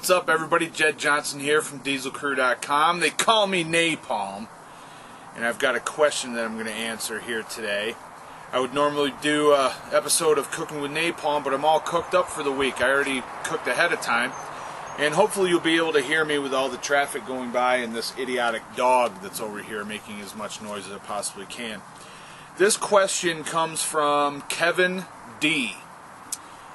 What's up, everybody? Jedd Johnson here from dieselcrew.com. They call me Napalm, and I've got a question that I'm going to answer here today. I would normally do an episode of Cooking with Napalm, but I'm all cooked up for the week. I already cooked ahead of time, and hopefully you'll be able to hear me with all the traffic going by and this idiotic dog that's over here making as much noise as it possibly can. This question comes from Kevin D,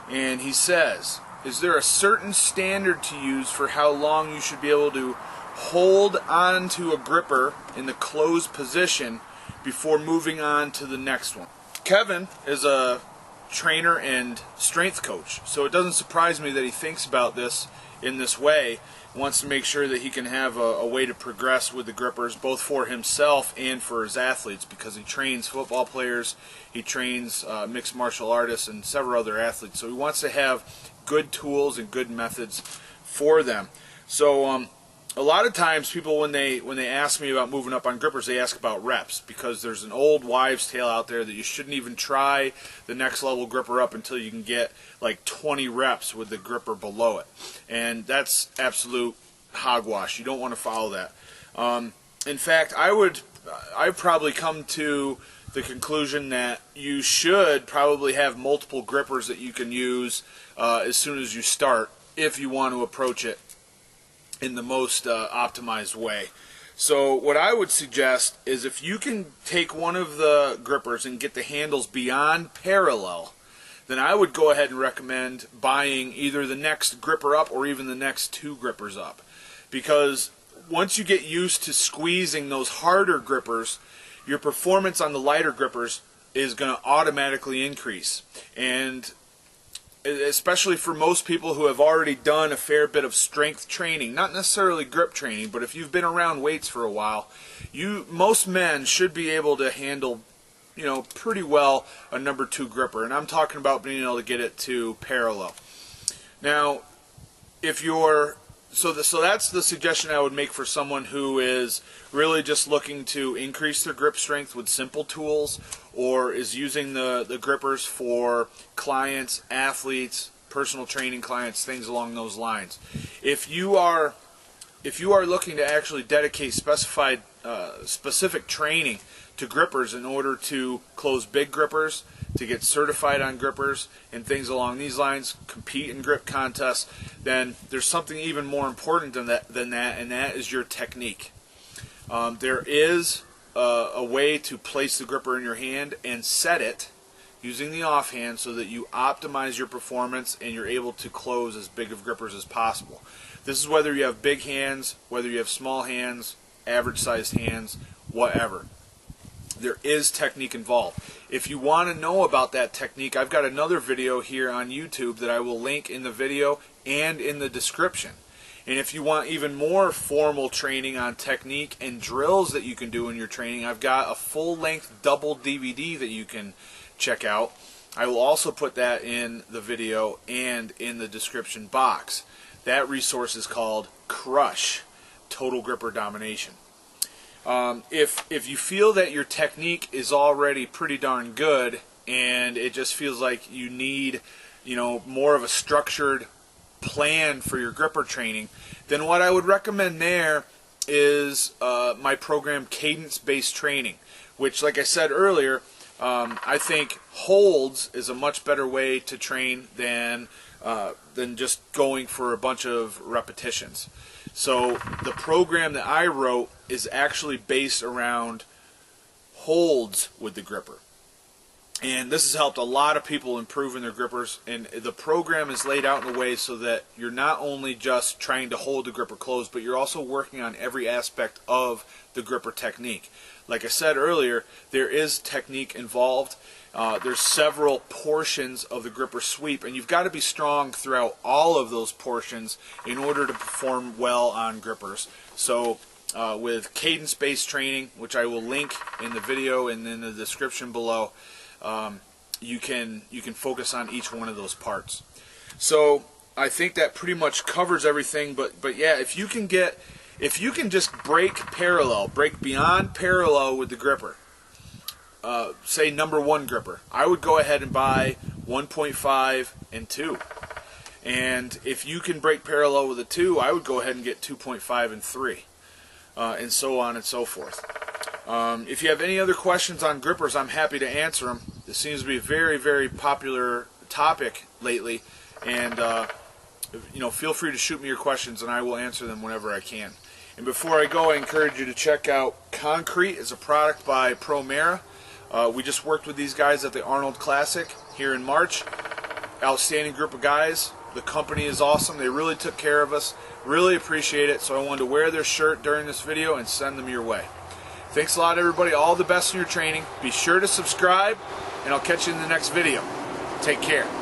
and he says, is there a certain standard to use for how long you should be able to hold onto a gripper in the closed position before moving on to the next one? Kevin is a trainer and strength coach, so it doesn't surprise me that he thinks about this in this way. He wants to make sure that he can have a way to progress with the grippers, both for himself and for his athletes, because he trains football players, he trains mixed martial artists, and several other athletes. So he wants to have good tools and good methods for them. So a lot of times people, when they ask me about moving up on grippers, they ask about reps, because there's an old wives' tale out there that you shouldn't even try the next level gripper up until you can get like 20 reps with the gripper below it. And that's absolute hogwash. You don't want to follow that. In fact, I've probably come to the conclusion that you should probably have multiple grippers that you can use as soon as you start, if you want to approach it in the most optimized way. So what I would suggest is, if you can take one of the grippers and get the handles beyond parallel, then I would go ahead and recommend buying either the next gripper up or even the next two grippers up. Because once you get used to squeezing those harder grippers, your performance on the lighter grippers is going to automatically increase. And especially for most people who have already done a fair bit of strength training, not necessarily grip training, but if you've been around weights for a while, most men should be able to handle, pretty well a number 2 gripper. And I'm talking about being able to get it to parallel. Now, if you're So that's the suggestion I would make for someone who is really just looking to increase their grip strength with simple tools, or is using the grippers for clients, athletes, personal training clients, things along those lines. If you are looking to actually dedicate specific training to grippers in order to close big grippers, to get certified on grippers, and things along these lines, compete in grip contests, then there's something even more important than that, and that is your technique. There is a way to place the gripper in your hand and set it using the offhand so that you optimize your performance and you're able to close as big of grippers as possible. This is whether you have big hands, whether you have small hands, average sized hands, whatever. There is technique involved. If you want to know about that technique, I've got another video here on YouTube that I will link in the video and in the description. And if you want even more formal training on technique and drills that you can do in your training, I've got a full-length double DVD that you can check out. I will also put that in the video and in the description box. That resource is called Crush, Total Gripper Domination. If you feel that your technique is already pretty darn good and it just feels like you need, more of a structured plan for your gripper training, then what I would recommend there is my program Cadence-Based Training, which, like I said earlier, I think holds is a much better way to train than just going for a bunch of repetitions. So the program that I wrote is actually based around holds with the gripper. And this has helped a lot of people improve in their grippers. And the program is laid out in a way so that you're not only just trying to hold the gripper closed, but you're also working on every aspect of the gripper technique. Like I said earlier, there is technique involved. There's several portions of the gripper sweep, and you've got to be strong throughout all of those portions in order to perform well on grippers. So with cadence-based training, which I will link in the video and in the description below, you can focus on each one of those parts. So I think that pretty much covers everything. But yeah, if you can just break beyond parallel with the gripper, say number 1 gripper, I would go ahead and buy 1.5 and 2. And if you can break parallel with a 2, I would go ahead and get 2.5 and 3, and so on and so forth. If you have any other questions on grippers, I'm happy to answer them. This seems to be a very, very popular topic lately, and feel free to shoot me your questions, and I will answer them whenever I can. And before I go, I encourage you to check out Concrete. It's a product by Promera. We just worked with these guys at the Arnold Classic here in March. Outstanding group of guys. The company is awesome. They really took care of us. Really appreciate it. So I wanted to wear their shirt during this video and send them your way. Thanks a lot, everybody. All the best in your training. Be sure to subscribe, and I'll catch you in the next video. Take care.